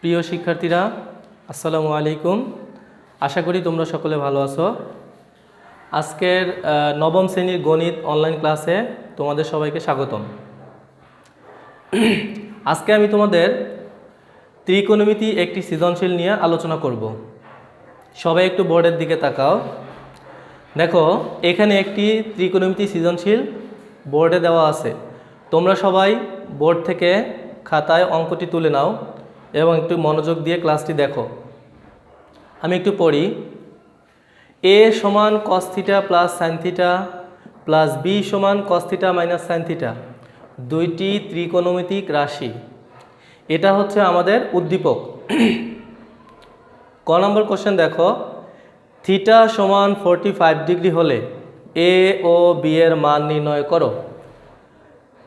প্রিয় শিক্ষার্থীরা, আসসালামু আলাইকুম। আশা করি তোমরা সকলে ভালো আছো। আজকের নবম শ্রেণীর গণিত অনলাইন ক্লাসে তোমাদের সবাইকে স্বাগতম। আজকে আমি তোমাদের ত্রিকোণমিতি একটি সৃজনশীল নিয়ে আলোচনা করব। সবাই একটু বোর্ডের দিকে তাকাও। দেখো, এখানে একটি ত্রিকোণমিতি সৃজনশীল বোর্ডে দেওয়া আছে। তোমরা সবাই বোর্ড থেকে খাতায় অঙ্কটি তুলে নাও এবং একটু মনোযোগ দিয়ে ক্লাসটি দেখো। আমি একটু পড়ি। a সমান cos theta plus sine theta plus b সমান cos theta minus sine theta দুইটি ত্রিকোণমিতিক রাশি। এটা হচ্ছে আমাদের উদ্দীপক। ক নম্বর কোশ্চেন দেখো, থিটা সমান 45 ডিগ্রি হলে a ও b এর মান নির্ণয় করো।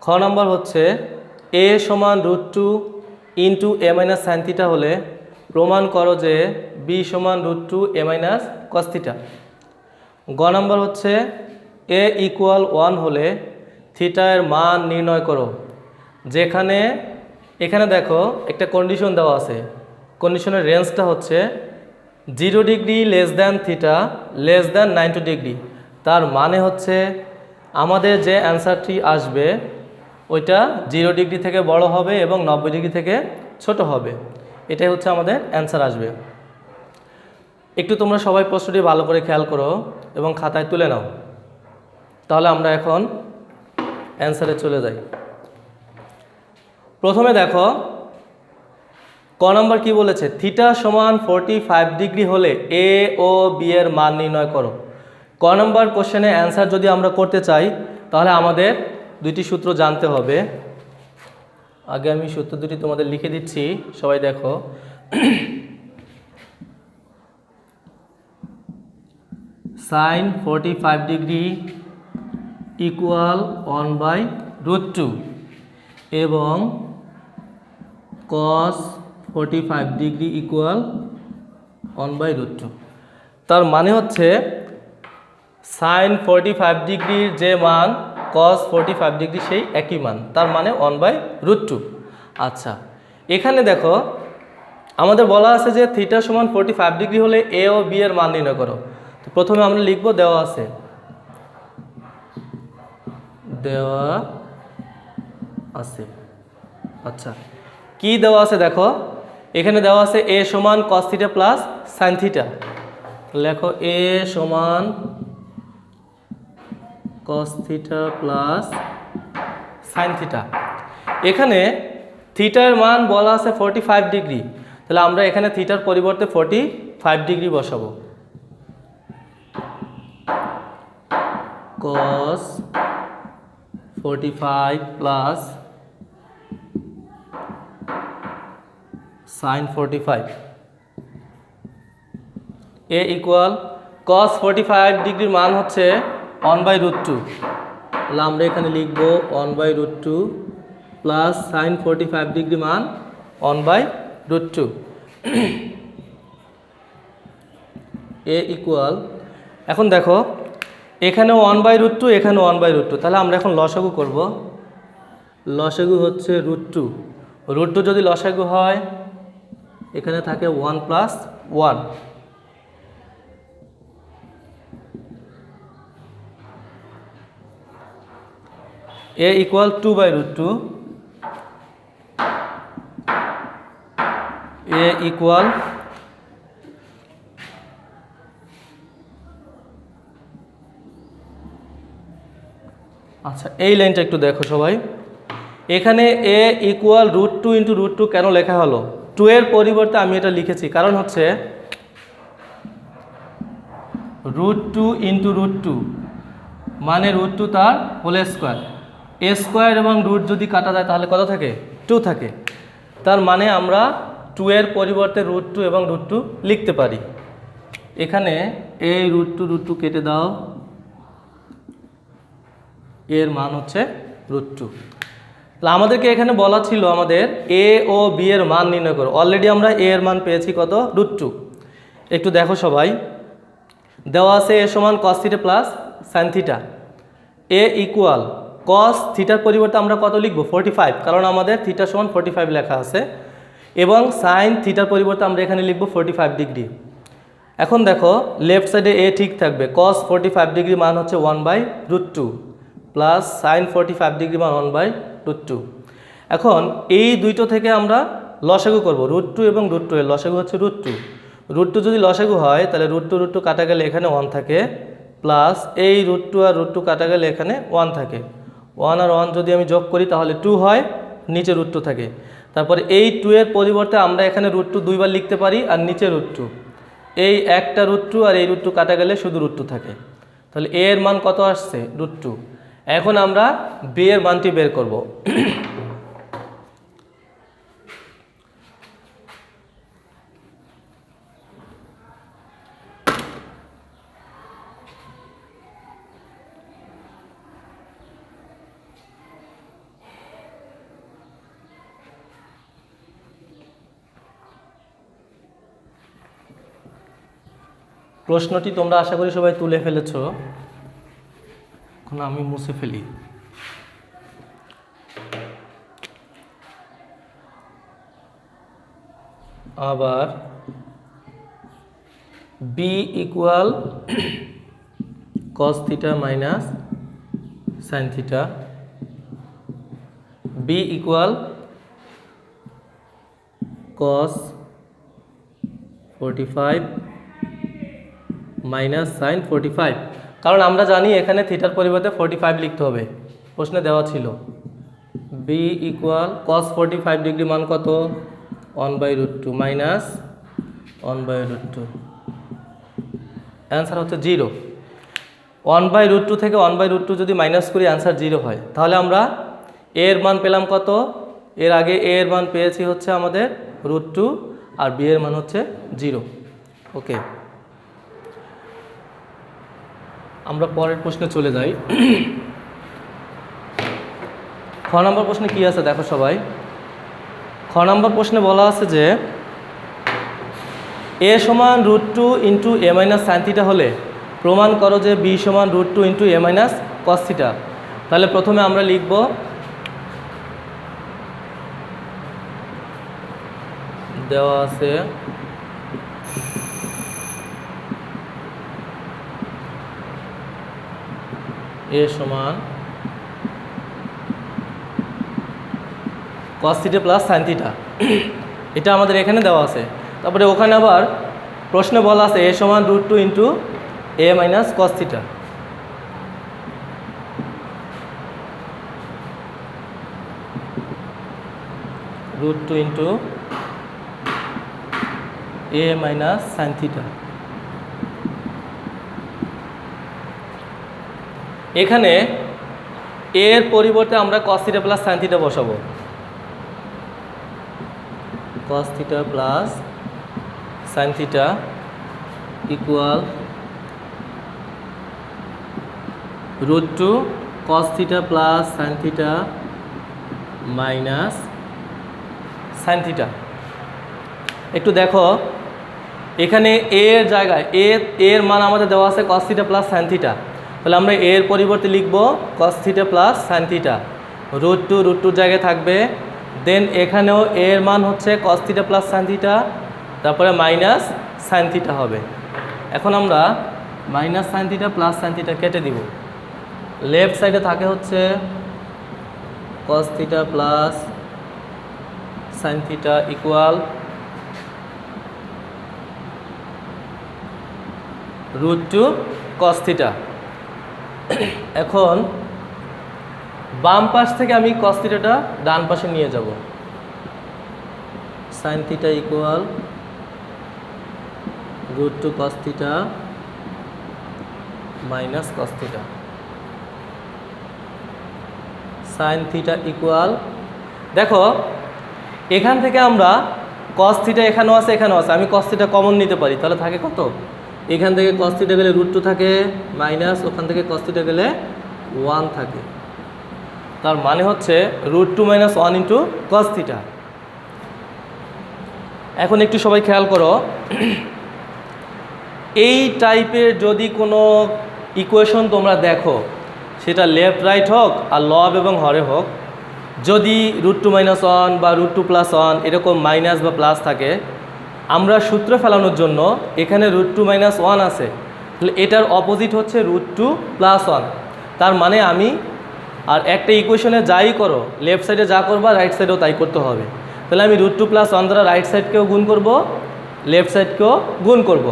খ নম্বর হচ্ছে a সমান √2 into a minus sine theta হলে প্রমাণ করো যে b সমান √2 a মাইনাস কস থিটা। গ নম্বর হচ্ছে a ইকুয়াল 1 হলে থিটা এর মান নির্ণয় করো। এখানে দেখো একটা কন্ডিশন দেওয়া আছে। কন্ডিশনের রেঞ্জটা হচ্ছে 0 degree less than theta less than 90 degree. তার মানে হচ্ছে আমাদের যে অ্যান্সারটি আসবে ওইটা 0 ডিগ্রি থেকে বড় হবে এবং 90 ডিগ্রি থেকে ছোট হবে। এটাই হচ্ছে আমাদের অ্যান্সার আসবে। একটু তোমরা সবাই প্রশ্নটি ভালো করে খেয়াল করো এবং খাতায় তুলে নাও। তাহলে আমরা এখন অ্যান্সারে চলে যাই। প্রথমে দেখো ক নম্বর কি বলেছে, থিটা সমান 45 ডিগ্রি হলে a ও b এর মান নির্ণয় করো। ক নম্বর কোশ্চেনে অ্যান্সার যদি আমরা করতে চাই তাহলে আমাদের দুইটি সূত্র জানতে হবে। আগে আমি সূত্র দুটি তোমাদের লিখে দিচ্ছি, সবাই দেখো। সাইন 45 ডিগ্রি ইকুয়াল 1/√2 এবং কস 45 ডিগ্রি ইকুয়াল 1/√2। তার মানে হচ্ছে সাইন 45 ডিগ্রির যে মান কস 45 ডিগ্রি সেই একই মান, তার মানে 1/√2। আচ্ছা, এখানে দেখো আমাদের বলা আছে যে থিটা সমান 45 ডিগ্রি হলে a ও b এর মান নির্ণয় করো। তো প্রথমে আমরা লিখব দেওয়া আছে। আচ্ছা, কি দেওয়া আছে দেখো, এখানে দেওয়া আছে a সমান cos theta plus sine theta. লেখো a সমান cos theta plus sine theta. এখানে থিটার মান বলা আছে 45 ডিগ্রি, তাহলে আমরা এখানে থিটার পরিবর্তে 45 ডিগ্রি বসাবো। cos 45 plus sign 45 a equal cos 45 ডিগ্রির মান হচ্ছে 1/√2, তাহলে আমরা এখানে লিখব 1/√2 প্লাস সাইন 45 ডিগ্রি মান 1/√2। a ইকুয়াল, এখন দেখো এখানেও 1/√2 এখানেও 1/√2, তাহলে আমরা এখন লসাগু করব। লসাগু হচ্ছে √2। √2 যদি লসাগু হয় এখানে থাকে 1 + 1। a equal 2/√2। a ইকুয়াল আচ্ছা, এই লাইনটা একটু দেখো সবাই। এখানে a ইকুয়াল √2 × √2 কেন লেখা হলো? 2 এর পরিবর্তে আমি এটা লিখেছি কারণ হচ্ছে √2 × √2 মানে √2 তার হোল স্কোয়ার। a স্কোয়ার এবং রুট যদি কাটা যায় তাহলে কত থাকে? 2 থাকে। তার মানে আমরা 2 এর পরিবর্তে √2 এবং √2 লিখতে পারি। এখানে এই √2 কেটে দাও, এর মান হচ্ছে √2। তাহলে আমাদেরকে এখানে বলা ছিল আমাদের a ও b এর মান নির্ণয় করো। অলরেডি আমরা a এর মান পেয়েছি কত? √2। একটু দেখো সবাই, দেওয়া আছে a সমান cos theta plus sine theta. a equal cos থিটার পরিবর্তে আমরা কত লিখব? 45, কারণ আমাদের থিটা সমান 45 লেখা আছে। এবং সাইন থিটার পরিবর্তে আমরা এখানে লিখব 45 ডিগ্রি। এখন দেখো লেফট সাইডে এ ঠিক থাকবে, কস 45 ডিগ্রি মান হচ্ছে 1/√2 প্লাস সাইন 45 ডিগ্রি মান 1/√2। এখন এই দুইটো থেকে আমরা লসাগু করব, √2 এবং √2 এর লসাগু হচ্ছে √2। √2 যদি লসাগু হয় তাহলে √2 কাটা গেলে এখানে 1 থাকে, প্লাস এই √2 আর √2 কাটা গেলে এখানে 1 থাকে। 1 আর 1 যদি আমি যোগ করি তাহলে 2 হয়, নিচে √2 থাকে। তারপরে এই 2 এর পরিবর্তে আমরা এখানে √2 দুইবার লিখতে পারি আর নিচে √2। এই একটা √2 আর এই √2 কাটা গেলে শুধু √2 থাকে। তাহলে a এর মান কত আসছে? √2। এখন আমরা b এর মানটি বের করব। প্রশ্নটি তোমরা আশা করি সবাই তুলে ফেলেছো, এখন আমি মুছে ফেলি। আবার b equal cos theta minus sine theta, b equal cos 45 minus sine 45, কারণ আমরা জানি এখানে থিটার পরিবর্তে 45 লিখতে হবে, প্রশ্নে দেওয়া ছিল। b ইকুয়াল cos 45 ডিগ্রি মান কত? 1/√2 মাইনাস 1/√2, অ্যান্সার হচ্ছে 0। 1/√2 থেকে 1/√2 যদি মাইনাস করি অ্যান্সার 0 হয়, তাহলে আমরা a এর মান পেলাম কত? এর আগে a এর মান পেয়েছি হচ্ছে আমাদের √2 আর b এর মান হচ্ছে 0। ওকে, আমরা পরের প্রশ্নে চলে যাই। খ নম্বর প্রশ্নে কি আছে দেখো সবাই। খ নম্বর প্রশ্নে বলা আছে যে a সমান √2 into a minus sine theta হলে প্রমাণ করো যে b সমান √2 into a minus cos theta. তাহলে প্রথমে আমরা লিখব দেওয়া আছে a সমান cos theta plus sine theta, এটা আমাদের এখানে দেওয়া আছে। তারপরে ওখানে আবার প্রশ্নে বলা আছে a সমান √2 into a minus cos theta. √2 into a minus sine theta. এখানে এর পরিবর্তে আমরা cos theta plus sine theta বসাবো। cos theta plus sign theta equal √2 cos theta plus sine theta minus sine theta. একটু দেখো এখানে a এর জায়গায় এর মান আমাদের দেওয়া আছে cos theta plus sine theta, তাহলে আমরা এর পরিবর্তে লিখব cos theta plus sine theta. √2 জায়গায় থাকবে, দেন এখানেও এর মান হচ্ছে cos theta plus sine theta, তারপরে মাইনাস সাইন থিটা হবে। এখন আমরা minus sine theta plus sine theta কেটে দিব। লেফট সাইডে থাকে হচ্ছে cos theta plus sign theta equal √2 cos theta. এখন বাম পাশ থেকে আমি cos থিটাটা ডান পাশে নিয়ে যাব। Sign theta equal √2 cos theta minus cos theta. Sign theta equal, দেখো এখান থেকে আমরা cos থিটা এখানেও আছে এখানেও আছে, আমি cos থিটা কমন নিতে পারি, তাহলে থাকে কত? এখান থেকে cos থিটা গেলে √2 থাকে, মাইনাস ওখান থেকে cos থিটা গেলে 1 থাকে। তার মানে হচ্ছে √2 মাইনাস 1 ইন্টু cos থিটা। এখন একটু সবাই খেয়াল করো, এই টাইপের যদি কোনো ইকুয়েশন তোমরা দেখো, সেটা লেফট রাইট হোক আর লব এবং হরে হোক, যদি √2 - 1 বা √2 + 1 এরকম মাইনাস বা প্লাস থাকে, আমরা সূত্র ফেলানোর জন্য এখানে √2 - 1 আছে, তাহলে এটার অপোজিট হচ্ছে √2 + 1। তার মানে আমি আর একটা ইকুয়েশনে যাই করো, লেফট সাইডে যা করবা রাইট সাইডেও তাই করতে হবে। তাহলে আমি √2 + 1 দ্বারা রাইট সাইডকেও গুণ করব, লেফট সাইডকেও গুণ করব।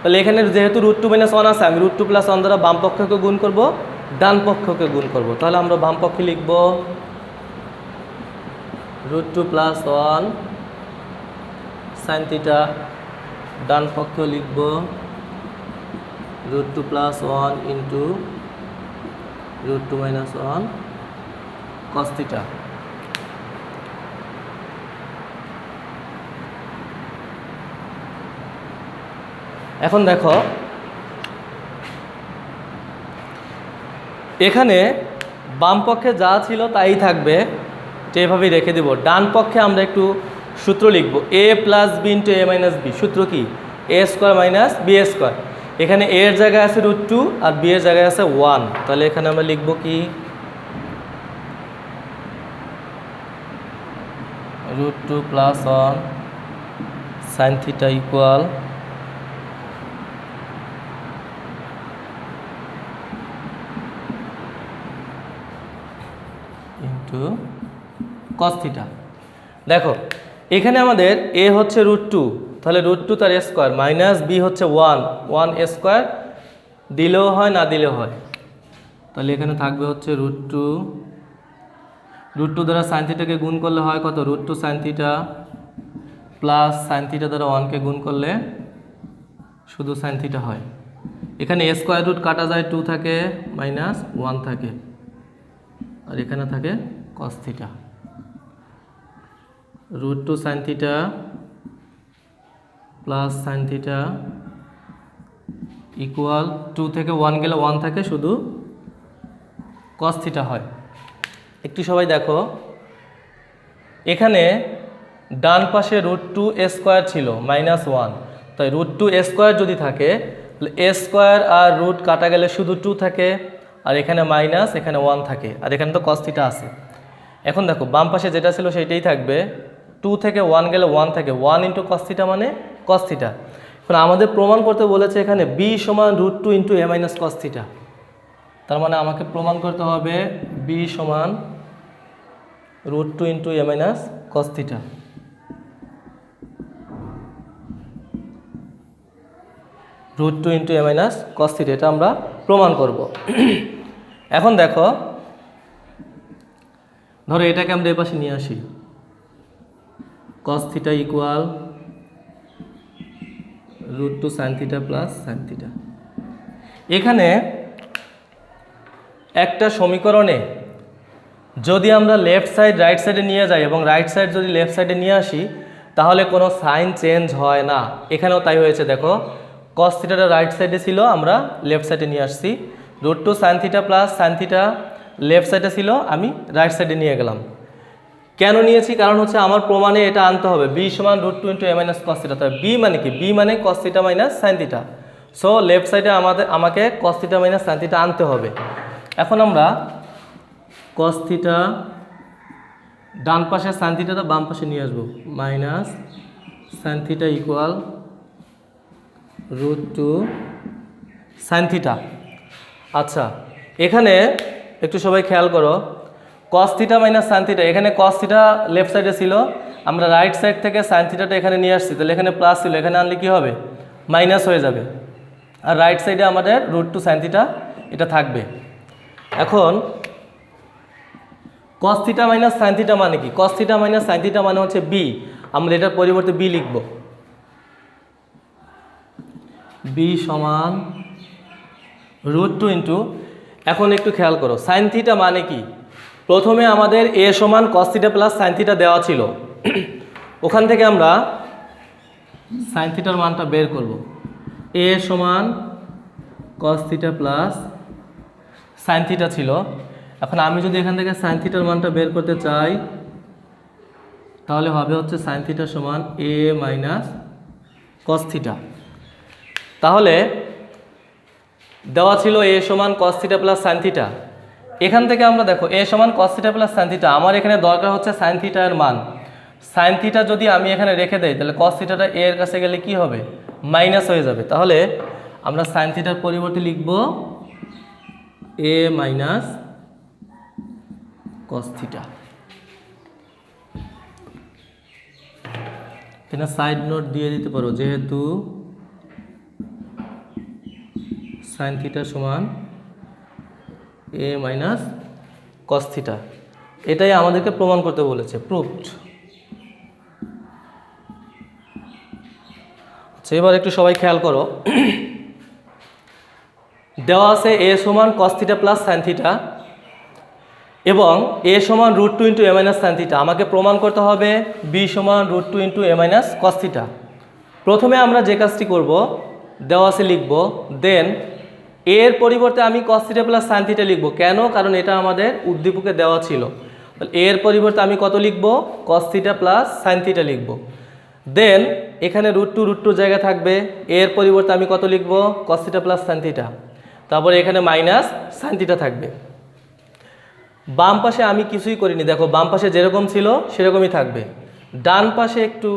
তাহলে এখানে যেহেতু √2 - 1 আছে, আমি √2 + 1 দ্বারা বাম পক্ষকে গুণ করব, ডান পক্ষকে গুণ করব। তাহলে আমরা বাম পক্ষে লিখব √2 + 1 sin θ, ডান পক্ষেও লিখব √2 + 1 √2 - 1 cos θ। এখন দেখো এখানে বাম পক্ষে যা ছিল তাই থাকবে, এভাবেই রেখে দেব। ডান পক্ষে আমরা একটু সূত্র লিখব, a + b × a - b। সূত্র কি? a² - b²। এখানে a এর জায়গায় আছে √2 আর b এর জায়গায় আছে 1। তাহলে এখানে আমরা লিখব কি √2 + 1 sin θ ইকুয়াল cos θ। দেখো এখানে আমাদের a হচ্ছে √2, তাহলে √2 তার স্কোয়ার মাইনাস b হচ্ছে 1 স্কোয়ার, দিলেও হয় না দিলেও হয়। তাহলে এখানে থাকবে হচ্ছে √2 দ্বারা sin θ কে গুণ করলে হয় কত? √2 sin θ প্লাস sin θ দ্বারা 1কে গুণ করলে শুধু sin θ হয়। এখানে স্কোয়ার রুট কাটা যায়, 2 থাকে মাইনাস 1 থাকে, আর এখানে থাকে cos θ। √2 sin θ plus sin θ equal 2 থেকে 1 গেলে 1 থাকে, শুধু cos θ হয়। একটু সবাই দেখো এখানে ডান পাশে √2² ছিল -1, তাই √2² যদি থাকে তাহলে a² আর রুট কাটা গেলে শুধু 2 থাকে, আর এখানে মাইনাস, এখানে 1 থাকে, আর এখানে তো cos θ আছে। এখন দেখো বাম পাশে যেটা ছিল সেটাই থাকবে, 2 থেকে 1 গেলে 1 থাকে, 1 × cos θ মানে cos θ। এখন আমাদের প্রমাণ করতে বলেছে এখানে b = √2 × a - cos θ। তার মানে আমাকে প্রমাণ করতে হবে b = √2 × a - cos θ। √2 × a - cos θ, এটা আমরা প্রমাণ করব। এখন দেখো ধরো এটাকে আমরা এপাশে নিয়ে আসি, cos θ equal √2 sin θ plus sin θ। এখানে একটা সমীকরণে যদি আমরা লেফট সাইড রাইট সাইডে নিয়ে যাই এবং রাইট সাইড যদি লেফট সাইডে নিয়ে আসি, তাহলে কোনো সাইন চেঞ্জ হয় না। এখানেও তাই হয়েছে, দেখো cos θ রাইট সাইডে ছিল, আমরা লেফট সাইডে নিয়ে আসছি। √2 sin θ প্লাস sin θ লেফট সাইডে ছিল, আমি রাইট সাইডে নিয়ে গেলাম। কেন নিয়েছি? কারণ হচ্ছে আমার প্রমাণে এটা আনতে হবে b = √2 × a - cos θ। তাহলে b মানে কি? b মানে cos θ - sin θ। সো লেফট সাইডে আমাকে cos θ - sin θ আনতে হবে। এখন আমরা cos θ ডান পাশে, sin θ বাম পাশে নিয়ে আসবো, মাইনাস sin θ ইকুয়াল √2 sin θ। আচ্ছা এখানে একটু সবাই খেয়াল করো, cos θ - sin θ, এখানে cos θ লেফট সাইডে ছিল, আমরা রাইট সাইড থেকে sin θ এখানে নিয়ে আসছি, তাহলে এখানে প্লাস ছিল, এখানে আনলে কি হবে? মাইনাস হয়ে যাবে। আর রাইট সাইডে আমাদের √2 sin θ এটা থাকবে। এখন cos θ - sin θ মানে কি? cos θ - sin θ মানে হচ্ছে b, আমরা এটার পরিবর্তে b লিখব, b = √2 এখন একটু খেয়াল করো sin θ মানে কি? প্রথমে আমাদের a = cos θ প্লাস sin θ দেওয়া ছিল, ওখান থেকে আমরা sin θ এর মানটা বের করব। a = cos θ প্লাস sin θ ছিল। এখন আমি যদি এখান থেকে sin θ এর মানটা বের করতে চাই, তাহলে হবে হচ্ছে sin θ = a - cos θ। তাহলে দেওয়া ছিল a = cos θ প্লাস sin θ, এখান থেকে আমরা দেখো এ সমান cos theta plus sine theta, আমার এখানে দরকার হচ্ছে সাইন থিটা এর মান। সাইন থিটা যদি আমি এখানে রেখে দেই তাহলে কস থিটাটা এ এর কাছে গেলে কি হবে, মাইনাস হয়ে যাবে। তাহলে আমরা সাইন থিটার পরিবর্তে লিখব এ মাইনাস কস থিটা। এখানে সাইড নোট দিয়ে দিতে পারো, যেহেতু সাইন থিটা সমান এ মাইনাস কস থিটা, এটাই আমাদেরকে প্রমাণ করতে বলেছে, প্রুভড। আচ্ছা, এবার একটু সবাই খেয়াল করো, দেওয়া আছে এ সমান cos theta plus sine theta এবং এ সমান √2 into A minus sine theta. আমাকে প্রমাণ করতে হবে বি সমান √2 into A minus cos theta. প্রথমে আমরা যে কাজটি করব, দেওয়া আছে লিখব, দেন এর পরিবর্তে আমি cos theta plus sine theta লিখব। কেন? কারণ এটা আমাদের উদ্দীপকে দেওয়া ছিল। এর পরিবর্তে আমি কত লিখব, cos theta plus sine theta লিখব। দেন এখানে √2 জায়গা থাকবে, এর পরিবর্তে আমি কত লিখব, cos theta plus sine theta. তারপরে এখানে মাইনাস সাইন থিটা থাকবে। বাম পাশে আমি কিছুই করিনি, দেখো বাম পাশে যেরকম ছিল সেরকমই থাকবে। ডান পাশে একটু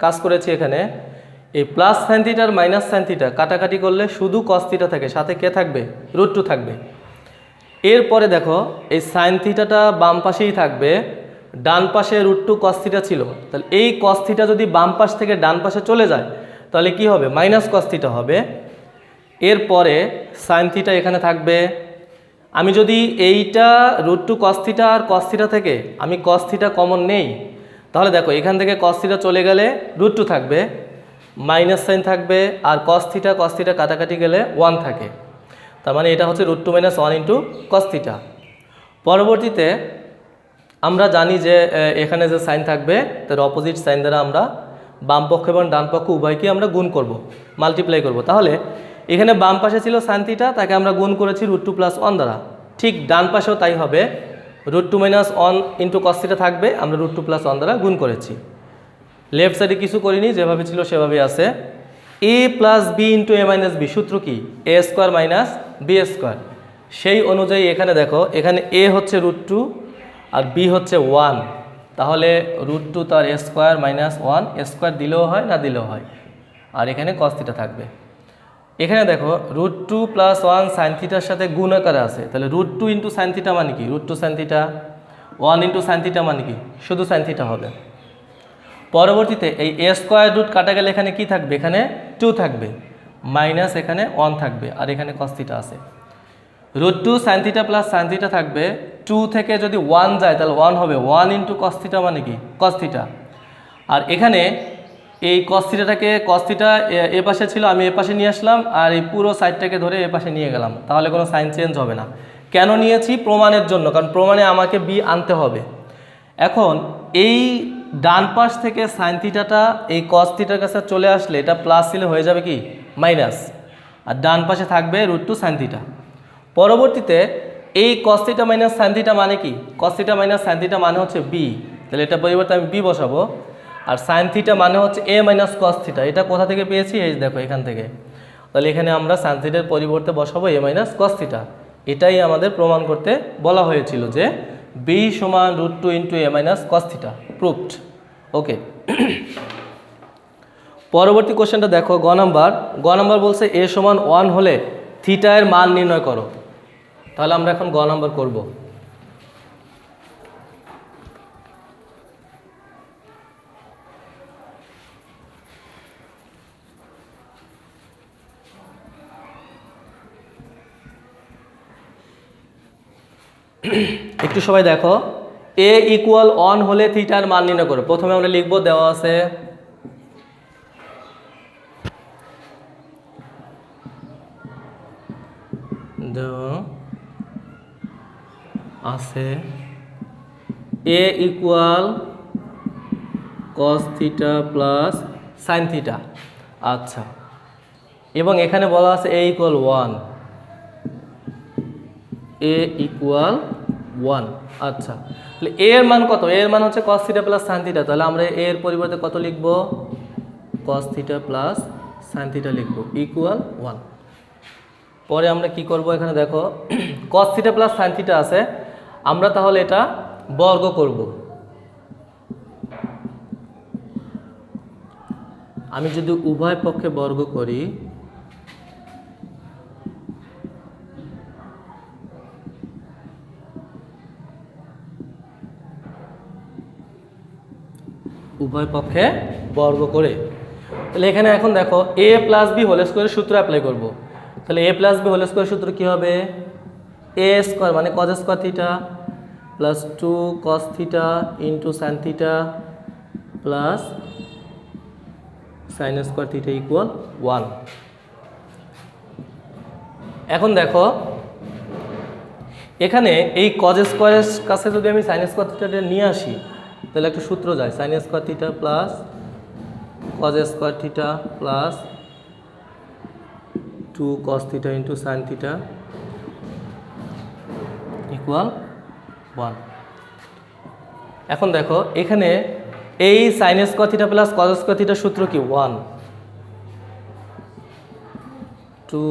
কাজ করেছি, এখানে এই প্লাস সাইন থিটা আর মাইনাস সাইন থিটা কাটাকাটি করলে শুধু কস থিটা থাকে, সাথে কে থাকবে, √2 থাকবে। এরপরে দেখো এই সাইন থিটাটা বাম পাশেই থাকবে, ডান পাশে √2 কস থিটা ছিল, তাহলে এই কস থিটা যদি বাম পাশ থেকে ডান পাশে চলে যায় তাহলে কি হবে, মাইনাস কস থিটা হবে। এরপরে সাইন থিটা এখানে থাকবে। আমি যদি এইটা √2 কস থিটা আর কস থিটা থেকে আমি কস থিটা কমন নেই, তাহলে দেখো এখান থেকে কস থিটা চলে গেলে √2 থাকবে, মাইনাস সাইন থাকবে, আর কস থিটা কাটাকাটি গেলে 1 থাকে। তার মানে এটা হচ্ছে √2 - 1 ইন্টু কস থিটা। পরবর্তীতে আমরা জানি যে এখানে যে সাইন থাকবে তার অপোজিট সাইন দ্বারা আমরা বাম পক্ষ এবং ডান পক্ষ উভয়কে আমরা গুণ করব, মাল্টিপ্লাই করব। তাহলে এখানে বাম পাশে ছিল সাইন থিটা, তাকে আমরা গুণ করেছি √2 + 1 দ্বারা। ঠিক ডান পাশেও তাই হবে, √2 - 1 ইন্টু কস থিটা থাকবে, আমরা √2 + 1 দ্বারা গুণ করেছি। লেফট সাইডে কিছু করিনি, যেভাবে ছিল সেভাবেই আছে। a plus B into A minus B, সূত্র কি, A square minus B square. সেই অনুযায়ী এখানে দেখো, এখানে a হচ্ছে √2 আর b হচ্ছে 1, তাহলে √2 তার a স্কোয়ার মাইনাস 1, স্কোয়ার দিলেও হয় না দিলেও হয়, আর এখানে কস থিটা থাকবে। এখানে দেখো √2 + 1 সাইন থিটার সাথে গুণ আকারে আছে, তাহলে √2 ইন্টু সাইন থিটা মানে কি, √2 sine theta, 1 into sine theta মানে কি, শুধু সাইন থিটা হবে। পরবর্তীতে এই a স্কোয়ার রুট কাটা গেলে এখানে কি থাকবে, এখানে 2 থাকবে, মাইনাস এখানে 1 থাকবে, আর এখানে কস থিটা আছে। √2 sine theta plus sine theta থাকবে, 2 থেকে যদি 1 যায় তাহলে 1 হবে, 1 ইন্টু কস থিটা মানে কি, কস থিটা। আর এখানে এই কস থিটাটাকে, কস থিটা এ পাশে ছিল, আমি এ পাশে নিয়ে আসলাম, আর এই পুরো সাইডটাকে ধরে এ পাশে নিয়ে গেলাম, তাহলে কোনো সাইন চেঞ্জ হবে না। কেন নিয়েছি, প্রমাণের জন্য, কারণ প্রমাণে আমাকে বি আনতে হবে। এখন এই ডান পাশ থেকে সাইন থিটাটা এই কস থিটার কাছে চলে আসলে এটা প্লাস ছিল, হয়ে যাবে কি মাইনাস, আর ডান পাশে থাকবে √2 সাইন থিটা। পরবর্তীতে এই cos theta minus sine theta মানে কি, cos theta minus sine theta মানে হচ্ছে বি, তাহলে এটা পরিবর্তে আমি বি বসাবো। আর সাইন থিটা মানে হচ্ছে এ মাইনাস কস থিটা, এটা কোথা থেকে পেয়েছি, এই দেখো এখান থেকে। তাহলে এখানে আমরা সাইন থিটার পরিবর্তে বসাবো এ মাইনাস কস থিটা। এটাই আমাদের প্রমাণ করতে বলা হয়েছিল যে বি সমান √2 into A minus cos theta, proved. ওকে, পরবর্তী কোশ্চেনটা দেখো, গ নাম্বার বলছে এ সমান 1 হলে থিটা এর মান নির্ণয় করো। তাহলে আমরা এখন গ নাম্বার করব। একটু সবাই দেখো, a ইকুয়াল 1 হলে থিটার মান নির্ণয় করো। প্রথমে আমরা লিখব, দেওয়া আছে a equal cos theta plus sine theta. আচ্ছা, এবং এখানে বলা আছে a ইকুয়াল 1, a ইকুয়াল 1। আচ্ছা, তাহলে a এর মান কত, a এর মান হচ্ছে cos theta plus sin theta, তাহলে আমরা a এর পরিবর্তে কত লিখব, cos theta plus sin theta লিখব, ইকুয়াল 1। পরে আমরা কি করব, এখানে দেখো cos theta plus sin theta আছে, আমরা তাহলে এটা বর্গ করব। আমি যদি উভয় পক্ষে বর্গ করি, উভয় পক্ষে বর্গ করে, তাহলে এখানে এখন দেখো a প্লাস বি হোল স্কোয়ারের সূত্র অ্যাপ্লাই করব। তাহলে a প্লাস বি হোল স্কোয়ারের সূত্র কী হবে? a স্কোয়ার মানে cos square theta plus 2 cos theta into sine theta plus sine square theta equal 1। এখন দেখো এখানে এই cos স্কোয়ারের কাছে যদি আমি সাইন স্কোয়ার থিটাটা নিয়ে আসি, তাহলে একটা সূত্র যায় sine square theta plus cos square theta plus 2 cos theta into sign theta equal 1। এখন দেখো এখানে এই sine square theta plus cos square থিটার সূত্র কি? 1 2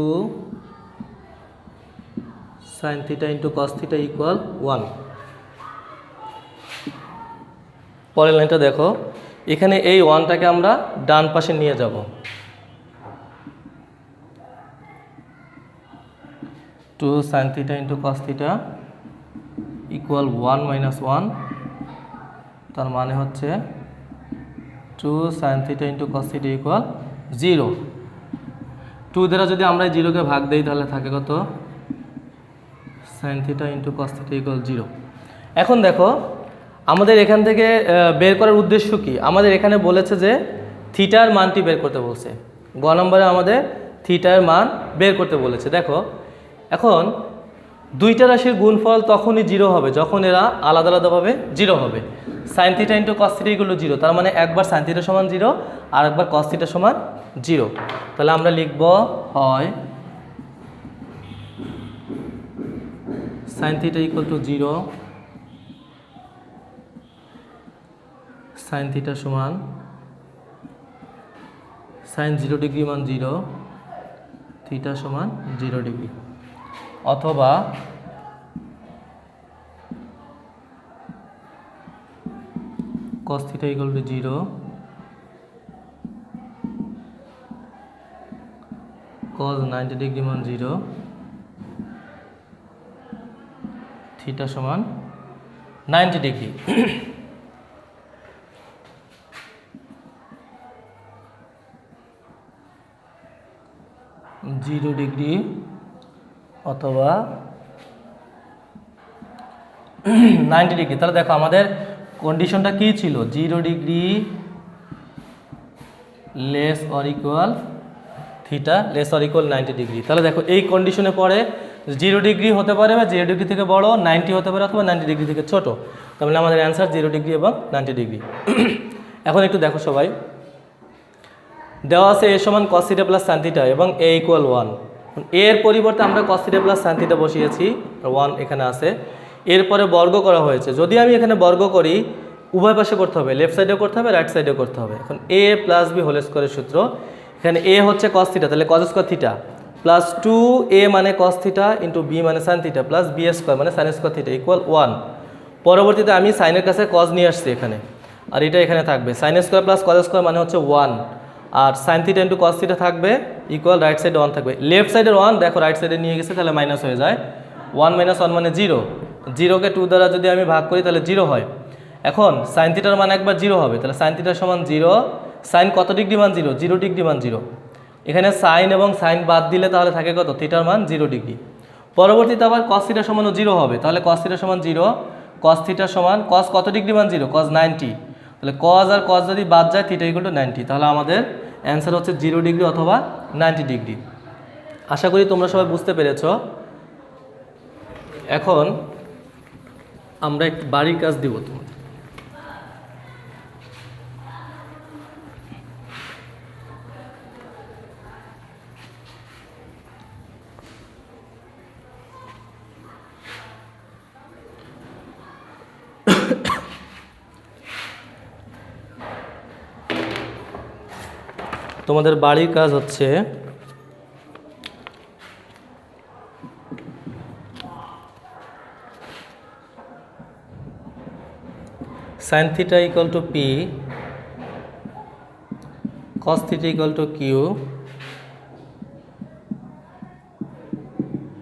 sine theta into cos theta equal 1। পরের লাইনটা দেখো, এখানে এই 1টাকে আমরা ডান পাশে নিয়ে যাব। 2 sine theta into cos theta equal 1 minus 1, তার মানে হচ্ছে 2 sine theta into cos theta equal 0। 2 দ্বারা যদি আমরা 0কে ভাগ দিই তাহলে থাকে কত? Sine theta into cos theta equal 0। এখন দেখো আমাদের এখান থেকে বের করার উদ্দেশ্য কি? আমাদের এখানে বলেছে যে থিটার মানটি বের করতে বলছে। গ নম্বরে আমাদের থিটার মান বের করতে বলেছে। দেখো এখন দুইটা রাশির গুণফল তখনই 0 হবে যখন এরা আলাদা আলাদাভাবে 0 হবে। Sine theta into cos theta equal 0, তার মানে একবার সাইন থিটা সমান 0 আর একবার cos থিটা সমান 0। তাহলে আমরা লিখব হয় sign theta equal two 0, sine theta সমান সাইন 0 ডিগ্রি মান 0, থিটা সমান 0 ডিগ্রি, অথবা cos theta equal two 0, cos 90 degree মান 0, থিটা সমান 90 ডিগ্রি। জিরো ডিগ্রি অথবা 90 ডিগ্রি। তাহলে দেখো আমাদের কন্ডিশনটা কি ছিল? 0 degree less or equal theta less or equal 90 degree. তাহলে দেখো এই কন্ডিশনে পড়ে 0 ডিগ্রি হতে পারে বা 0 ডিগ্রি থেকে বড়, 90 হতে পারে অথবা 90 ডিগ্রি থেকে ছোট। তাহলে আমাদের অ্যান্সার 0 ডিগ্রি এবং 90 ডিগ্রি। এখন একটু দেখো সবাই, দেওয়া আছে a সমান cos theta plus sin theta এবং a ইকুয়াল 1। এর পরিবর্তে আমরা cos theta plus sin theta বসিয়েছি, 1 এখানে আছে। এরপরে বর্গ করা হয়েছে। যদি আমি এখানে বর্গ করি, উভয় পাশে করতে হবে, লেফট সাইডেও করতে হবে, রাইট সাইডেও করতে হবে। এখন a প্লাস বি হোল স্কোয়ারের সূত্র, এখানে a হচ্ছে cos থিটা, তাহলে cos square theta plus 2a মানে cos থিটা ইন্টু b মানে sin theta plus b square মানে sin স্কোয়ার থিটা ইকুয়াল 1। পরবর্তীতে আমি সাইনের কাছে cos নিয়ে আসছি এখানে, আর এটা এখানে থাকবে sin square plus cos square মানে হচ্ছে 1, আর sin theta into cos theta থাকবে ইকুয়াল রাইট সাইডে 1 থাকবে। লেফট সাইডের 1 দেখো রাইট সাইডে নিয়ে গেছে, তাহলে মাইনাস হয়ে যায়। 1 মাইনাস 1 মানে 0, 0কে 2 দ্বারা যদি আমি ভাগ করি তাহলে 0 হয়। এখন sin থিটার মান একবার 0 হবে, তাহলে sin থিটা সমান 0, sin কত ডিগ্রি মান 0? 0 ডিগ্রি মান 0। এখানে sin এবং sin বাদ দিলে তাহলে থাকে কত? থিটার মান 0 ডিগ্রি। পরবর্তীতে আবার cos থিটা সমানও 0 হবে, তাহলে cos থিটা সমান 0, cos থিটা সমান cos কত ডিগ্রি মান 0? cos 90। তাহলে cos আর cos যদি বাদ যায় থিটা ইকুয়াল টু 90, তাহলে আমাদের অ্যান্সার হচ্ছে 0 ডিগ্রি অথবা 90 ডিগ্রি। আশা করি তোমরা সবাই বুঝতে পেরেছ। এখন আমরা একটু বাড়ির কাজ দিব তোমাদের। তোমাদের বাড়ির কাজ হচ্ছে sine theta equal to P, cos theta equal to Q,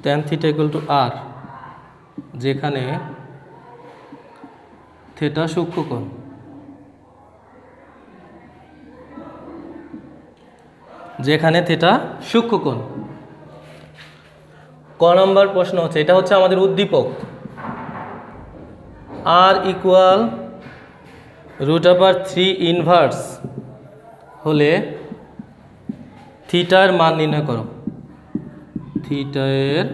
tan theta equal to R, যেখানে থিটা সূক্ষ্মকোণ। যেখানে থিটা সূক্ষ্মকোণ। ক নম্বর প্রশ্ন হচ্ছে, এটা হচ্ছে আমাদের উদ্দীপক, আর ইকুয়াল √3 ইনভার্স হলে থিটার মান নির্ণয় করো। থিটার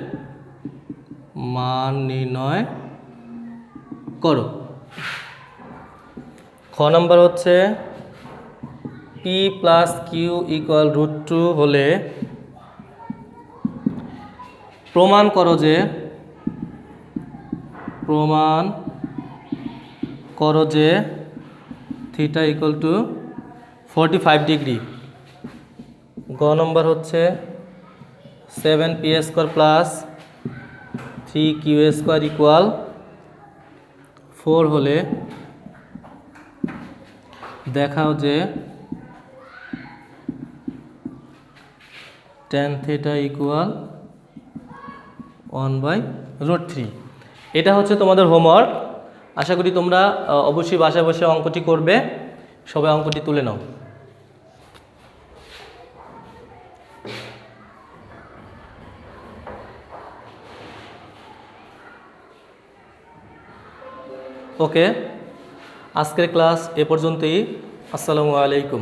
মান নির্ণয় করো। খ নম্বর হচ্ছে পি প্লাস কিউ ইকুয়াল √2 হলে প্রমাণ করো যে থিটা ইকুয়াল টু 45 ডিগ্রি। গ নম্বর হচ্ছে 7p² প্লাস 3q² ইকুয়াল 4 হলে দেখাও যে tan থিটা ইকুয়াল 1/√3। এটা হচ্ছে তোমাদের হোমওয়ার্ক। আশা করি তোমরা অবশ্যই বাসায় বসে অঙ্কটি করবে। সবাই অঙ্কটি তুলে নাও। ওকে, আজকের ক্লাস এ পর্যন্তই। আসসালামু আলাইকুম।